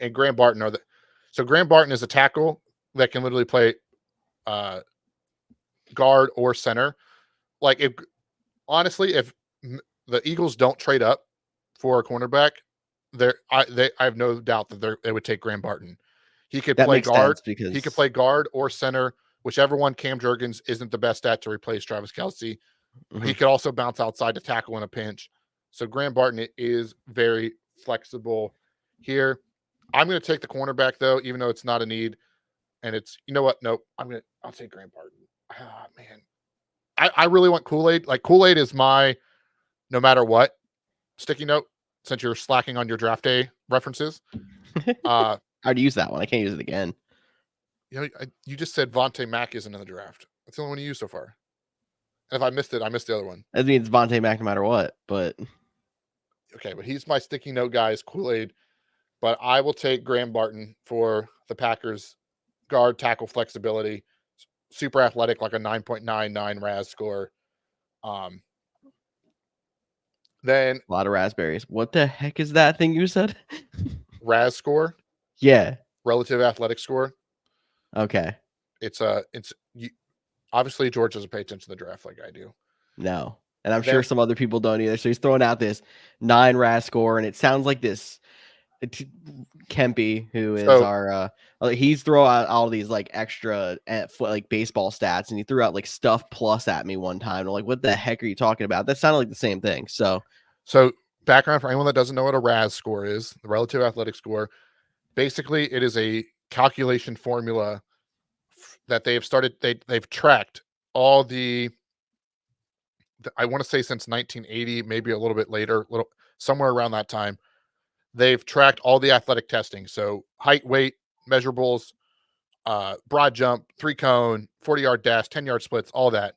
and Graham Barton are the – so Graham Barton is a tackle that can literally play guard or center. Like, if the Eagles don't trade up for a cornerback, I have no doubt that they would take Graham Barton. He could play guard. Because he could play guard or center, whichever one Cam Jurgens isn't the best at to replace Travis Kelce. He could also bounce outside to tackle in a pinch. So Graham Barton is very flexible here. I'm going to take the cornerback though, even though it's not a need. And it's, you know what? Nope. I'll take Graham Barton. Ah, man. I really want Kool-Aid. Like, Kool-Aid is my no matter what sticky note, since you're slacking on your draft day references. I'd use that one. I can't use it again. You know, you just said Vontae Mack isn't in the draft. That's the only one you used so far. And if I missed it, I missed the other one. That means Vontae Mack no matter what, but okay, but he's my sticky note guy, is Kool-Aid. But I will take Graham Barton for the Packers guard tackle flexibility, super athletic, like a 9.99 RAS score. Then a lot of raspberries. What the heck is that thing you said? RAS score? Yeah. Relative athletic score. Okay. Obviously George doesn't pay attention to the draft like I do. No. And I'm sure some other people don't either. So he's throwing out this 9 RAS score, and it sounds like this Kempy, who is our he's throw out all these like extra like baseball stats, and he threw out like stuff plus at me one time. I'm like, what the heck are you talking about? That sounded like the same thing. So background for anyone that doesn't know what a RAS score is, the relative athletic score. Basically, it is a calculation formula that they've tracked all I want to say since 1980, maybe a little bit later, somewhere around that time. They've tracked all the athletic testing. So height, weight, measurables, broad jump, 3-cone, 40-yard dash, 10-yard splits, all that.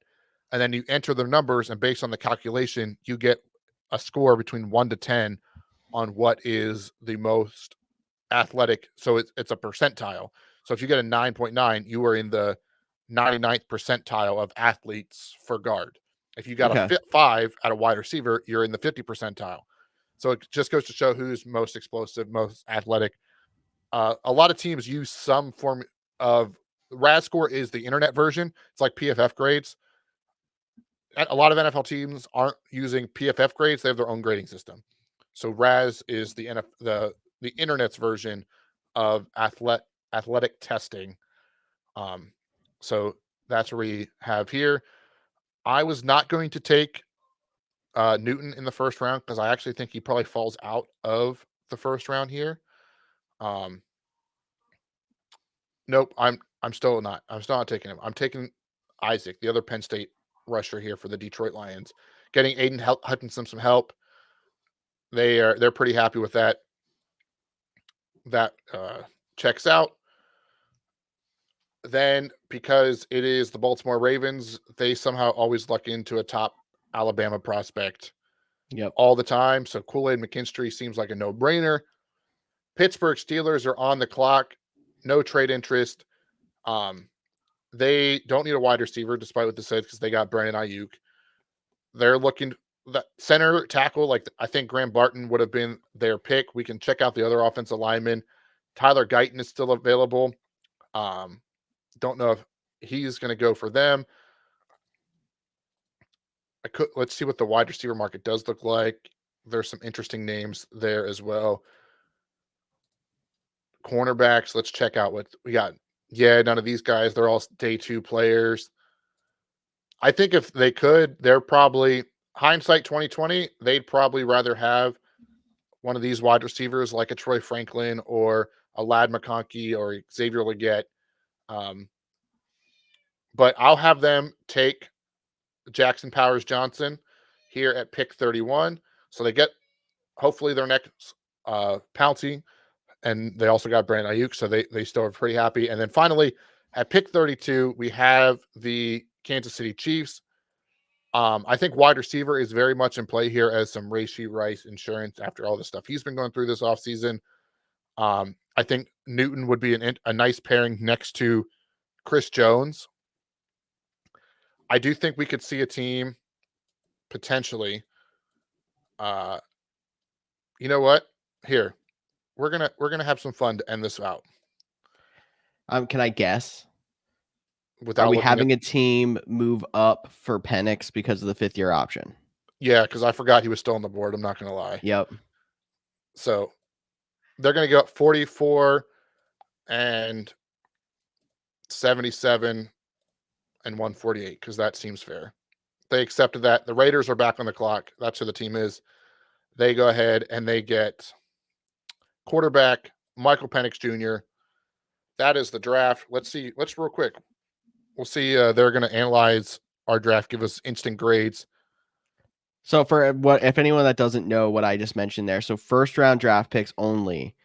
And then you enter the numbers, and based on the calculation, you get a score between 1 to 10 on what is the most athletic. So it's a percentile. So if you get a 9.9, you are in the 99th percentile of athletes for guard. If you got a 5 at a wide receiver, you're in the 50 percentile. So it just goes to show who's most explosive, most athletic. A lot of teams use some form of RAS score is the internet version. It's like PFF grades. A lot of NFL teams aren't using PFF grades. They have their own grading system. So RAS is the internet's version of athletic testing. So that's what we have here. I was not going to take Newton in the first round because I actually think he probably falls out of the first round here. Nope, I'm still not taking him. I'm taking Isaac, the other Penn State rusher here for the Detroit Lions. Getting Aiden Hutchinson some help. They're pretty happy with that. That checks out. Then, because it is the Baltimore Ravens, they somehow always luck into a top Alabama prospect all the time. So Kool-Aid McKinstry seems like a no-brainer. Pittsburgh Steelers are on the clock. No trade interest. They don't need a wide receiver, despite what they said, because they got Brandon Ayuk. They're looking the center tackle. Like, I think Graham Barton would have been their pick. We can check out the other offensive linemen. Tyler Guyton is still available. Don't know if he's going to go for them. Let's see what the wide receiver market does look like. There's some interesting names there as well. Cornerbacks, let's check out what we got. Yeah, none of these guys. They're all day 2 players. I think if they could, they're probably, hindsight 2020, they'd probably rather have one of these wide receivers like a Troy Franklin or a Ladd McConkey or Xavier Legette Um, but I'll have them take Jackson Powers Johnson here at pick 31. So they get hopefully their next Pouncey, and they also got Brandon Ayuk, so they still are pretty happy. And then finally at pick 32, we have the Kansas City Chiefs. I think wide receiver is very much in play here as some Rashee Rice insurance after all the stuff he's been going through this offseason. I think Newton would be a nice pairing next to Chris Jones. I do think we could see a team potentially. You know what? Here, we're gonna have some fun to end this out Can I guess? Are without we looking at. having a team move up for Penix because of the 5th-year option? Yeah, because I forgot he was still on the board. I'm not gonna lie. Yep. So they're gonna go up 44 and 77 and 148 because that seems fair. They accepted that. The Raiders are back on the clock. That's who the team is. They go ahead and they get quarterback Michael Penix Jr. That is the draft. Let's see. Let's real quick. We'll see. They're going to analyze our draft, give us instant grades. So if anyone that doesn't know what I just mentioned there, so 1st-round draft picks only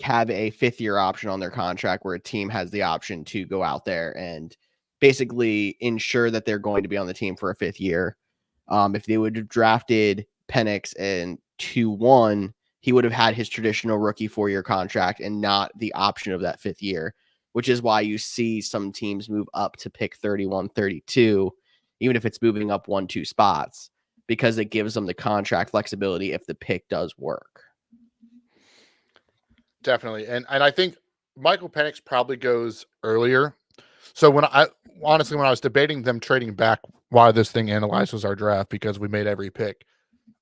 have a 5th-year option on their contract where a team has the option to go out there and basically ensure that they're going to be on the team for a 5th year. If they would have drafted Penix in 2-1, he would have had his traditional rookie 4-year contract and not the option of that 5th year, which is why you see some teams move up to pick 31, 32, even if it's moving up 1-2 spots, because it gives them the contract flexibility if the pick does work. Definitely. And I think Michael Penix probably goes earlier. So when I was debating them trading back while this thing analyzes our draft, because we made every pick,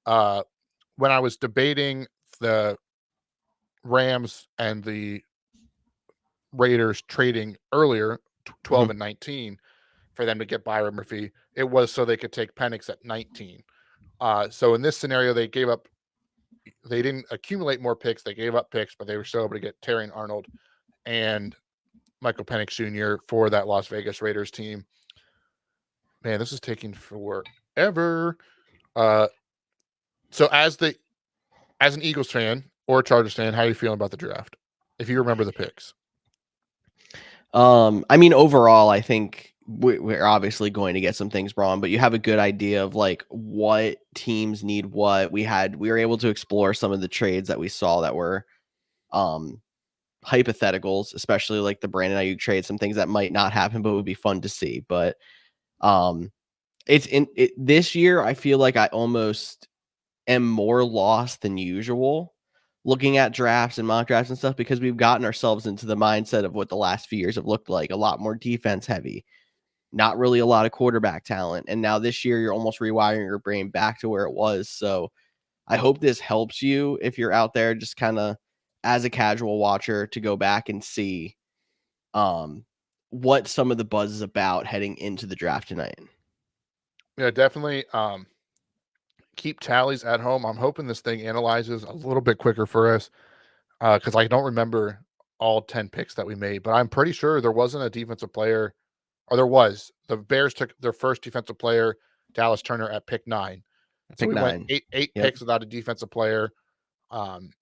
when I was debating the Rams and the Raiders trading earlier, 12 and 19, for them to get Byron Murphy, it was so they could take Penix at 19. So in this scenario, they didn't accumulate more picks. They gave up picks, but they were still able to get Terry Arnold and Michael Penix Jr. for that Las Vegas Raiders team. Man, this is taking forever. So as an Eagles fan or a Chargers fan, how are you feeling about the draft? If you remember the picks. I mean, overall, I think we're obviously going to get some things wrong, but you have a good idea of like what teams need what. We were able to explore some of the trades that we saw that were hypotheticals, especially like the Brandon Ayuk trade, some things that might not happen, but would be fun to see. But this year, I feel like I almost am more lost than usual looking at drafts and mock drafts and stuff, because we've gotten ourselves into the mindset of what the last few years have looked like, a lot more defense heavy, not really a lot of quarterback talent. And now this year you're almost rewiring your brain back to where it was. So I hope this helps you if you're out there just kind of as a casual watcher to go back and see what some of the buzz is about heading into the draft tonight. Yeah, definitely. Keep tallies at home. I'm hoping this thing analyzes a little bit quicker for us, because I don't remember all 10 picks that we made, but I'm pretty sure there wasn't a defensive player, or there was. The Bears took their first defensive player, Dallas Turner, at pick 9. So Pick we went 9. eight Yep. picks without a defensive player. And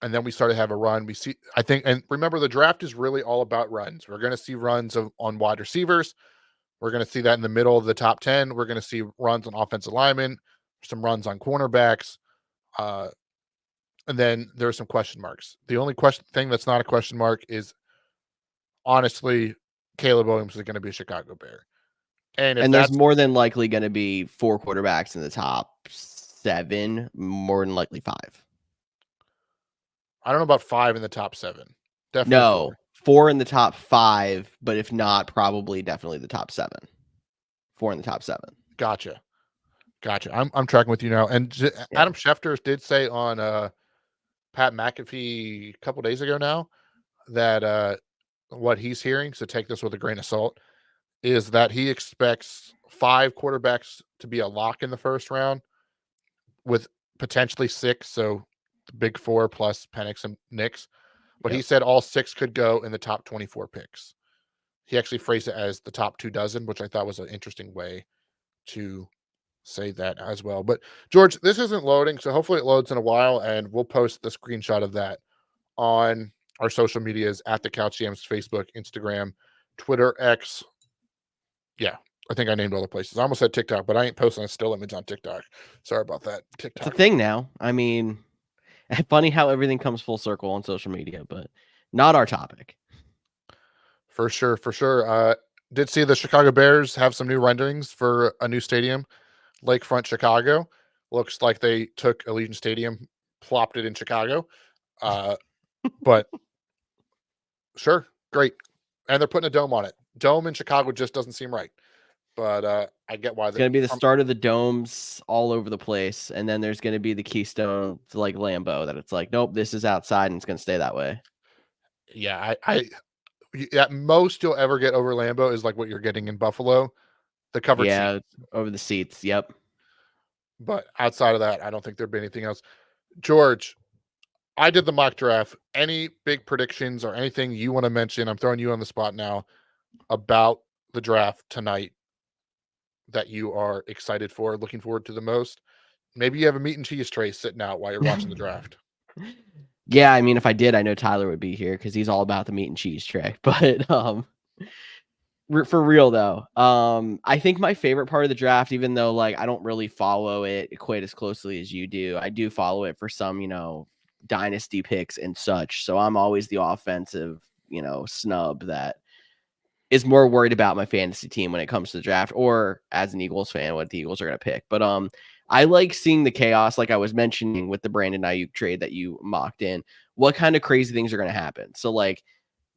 then we started to have a run. I think, and remember, the draft is really all about runs. We're going to see runs on wide receivers. We're going to see that in the middle of the top 10. We're going to see runs on offensive linemen, some runs on cornerbacks. And then there's some question marks. The only thing that's not a question mark is, honestly, Caleb Williams is going to be a Chicago Bear. And there's more than likely going to be 4 quarterbacks in the top 7, more than likely 5. I don't know about 5 in the top 7. Definitely No, 4 in the top 5, but if not, probably definitely the top 7. 4 in the top 7. Gotcha. I'm tracking with you now. And Adam Schefter did say on Pat McAfee a couple days ago now that what he's hearing, so take this with a grain of salt, is that he expects 5 quarterbacks to be a lock in the first round, with potentially 6, so the big 4 plus Penix and Nix. But he said all 6 could go in the top 24 picks. he actually phrased it as the top 24, which I thought was an interesting way to say that as well. But George, this isn't loading, so hopefully it loads in a while, and we'll post the screenshot of that on our social medias at the Couch Jams, Facebook, Instagram, Twitter, X. Yeah, I think I named all the places. I almost said TikTok, but I ain't posting a still image on TikTok. Sorry about that. It's a TikTok. thing now. I mean, funny how everything comes full circle on social media, but not our topic. For sure, for sure. Did see the Chicago Bears have some new renderings for a new stadium, Lakefront Chicago. Looks like they took Allegiant Stadium, plopped it in Chicago. But sure, great. And they're putting a dome on it. Dome in Chicago just doesn't seem right. But I get why. It's going to be the start of the domes all over the place. And then there's going to be the Keystone to like Lambeau that it's like, nope, this is outside and it's going to stay that way. Yeah, at most you'll ever get over Lambeau is like what you're getting in Buffalo, the covered seats. Over the seats. Yep. But outside of that, I don't think there'd be anything else. George, I did the mock draft. Any big predictions or anything you want to mention? I'm throwing you on the spot now about the draft tonight that you are excited for, looking forward to the most. Maybe you have a meat and cheese tray sitting out while you're watching the draft. Yeah, I mean, if I did, I know Tyler would be here because he's all about the meat and cheese tray. But for real though, I think my favorite part of the draft, even though like I don't really follow it quite as closely as you do, I do follow it for some, dynasty picks and such. So I'm always the offensive, snub that is more worried about my fantasy team when it comes to the draft, or as an Eagles fan, what the Eagles are going to pick. But I like seeing the chaos, like I was mentioning with the Brandon Ayuk trade that you mocked in. What kind of crazy things are going to happen? So like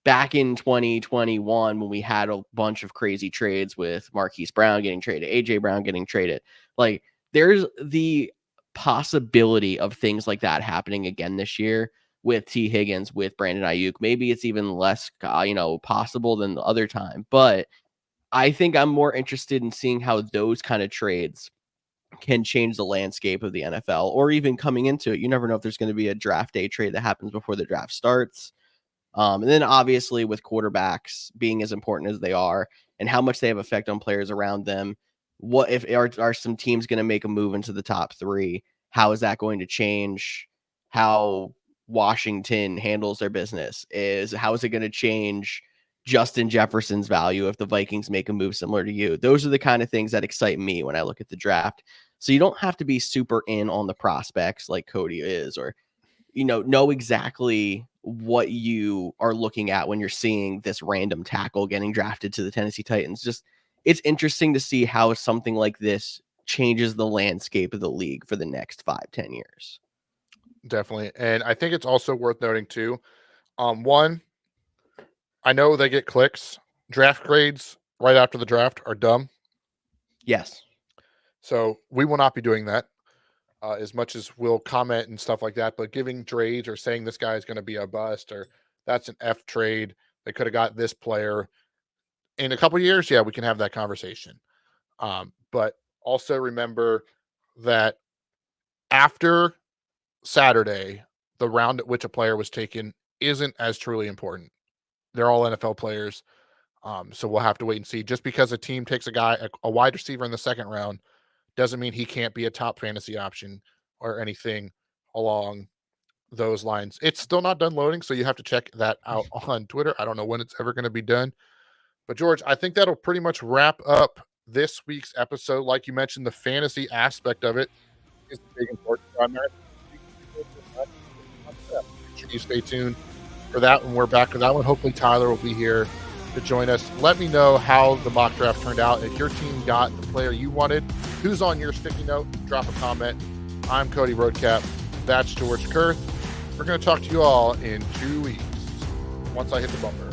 back in 2021, when we had a bunch of crazy trades with Marquise Brown getting traded, AJ Brown getting traded, like there's the possibility of things like that happening again this year with T. Higgins, with Brandon Ayuk. Maybe it's even less, possible than the other time. But I think I'm more interested in seeing how those kind of trades can change the landscape of the NFL, or even coming into it. You never know if there's going to be a draft day trade that happens before the draft starts. And then obviously with quarterbacks being as important as they are and how much they have effect on players around them, what if are some teams going to make a move into the top 3? How is that going to change how Washington handles their business? How is it going to change Justin Jefferson's value if the Vikings make a move similar to you? Those are the kind of things that excite me when I look at the draft. So you don't have to be super in on the prospects like Cody is, or know exactly what you are looking at when you're seeing this random tackle getting drafted to the Tennessee Titans. Just it's interesting to see how something like this changes the landscape of the league for the next 5-10 years. Definitely. And I think it's also worth noting too. One, I know they get clicks. Draft grades right after the draft are dumb. Yes. So we will not be doing that as much as we'll comment and stuff like that. But giving trades or saying this guy is going to be a bust or that's an F trade, they could have got this player in a couple of years. Yeah, we can have that conversation. But also remember that after Saturday, the round at which a player was taken isn't as truly important. They're all NFL players. So we'll have to wait and see. Just because a team takes a wide receiver in the second round doesn't mean he can't be a top fantasy option or anything along those lines. It's still not done loading, so you have to check that out on Twitter. I don't know when it's ever going to be done. But George, I think that'll pretty much wrap up this week's episode. Like you mentioned, the fantasy aspect of it is the big important primary. Make sure you stay tuned for that when we're back with that one. Hopefully Tyler will be here to join us. Let me know how the mock draft turned out. If your team got the player you wanted, who's on your sticky note, drop a comment. I'm Cody Roadcap. That's George Kerth. We're going to talk to you all in 2 weeks once I hit the bumper.